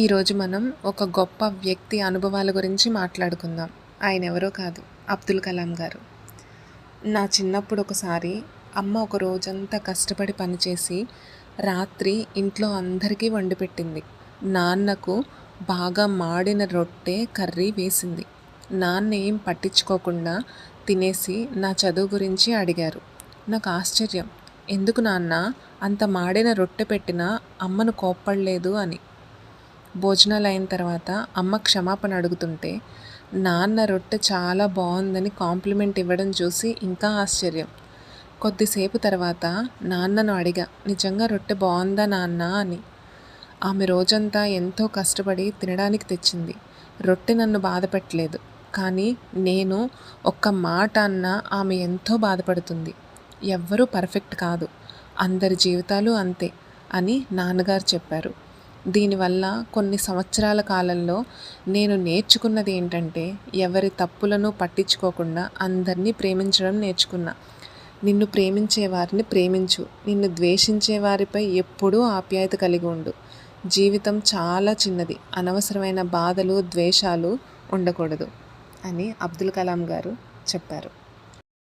ఈరోజు మనం ఒక గొప్ప వ్యక్తి అనుభవాల గురించి మాట్లాడుకుందాం. ఆయన ఎవరో కాదు, అబ్దుల్ కలాం గారు. నా చిన్నప్పుడు ఒకసారి అమ్మ ఒక రోజంతా కష్టపడి పనిచేసి రాత్రి ఇంట్లో అందరికీ వండి పెట్టింది. నాన్నకు బాగా మాడిన రొట్టె కర్రీ వేసింది. నాన్న ఏం పట్టించుకోకుండా తినేసి నా చదువు గురించి అడిగారు. నాకు ఆశ్చర్యం, ఎందుకు నాన్న అంత మాడిన రొట్టె పెట్టినా అమ్మను కోప్పడలేదు అని. భోజనాలు అయిన తర్వాత అమ్మ క్షమాపణ అడుగుతుంటే నాన్న రొట్టె చాలా బాగుందని కాంప్లిమెంట్ ఇవ్వడం చూసి ఇంకా ఆశ్చర్యం. కొద్దిసేపు తర్వాత నాన్నను అడిగా, నిజంగా రొట్టె బాగుందా నాన్న అని. ఆమె రోజంతా ఎంతో కష్టపడి తినడానికి తెచ్చింది. రొట్టె నన్ను బాధ పెట్టలేదు, కానీ నేను ఒక్క మాట అన్నా ఆమె ఎంతో బాధపడుతుంది. ఎవ్వరూ పర్ఫెక్ట్ కాదు, అందరి జీవితాలు అంతే అని నాన్నగారు చెప్పారు. దీనివల్ల కొన్ని సంవత్సరాల కాలంలో నేను నేర్చుకున్నది ఏంటంటే, ఎవరి తప్పులను పట్టించుకోకుండా అందరినీ ప్రేమించడం నేర్చుకున్నా. నిన్ను ప్రేమించే వారిని ప్రేమించు, నిన్ను ద్వేషించే వారిపై ఎప్పుడూ ఆప్యాయత కలిగి ఉండు. జీవితం చాలా చిన్నది, అనవసరమైన బాధలు ద్వేషాలు ఉండకూడదు అని అబ్దుల్ కలాం గారు చెప్పారు.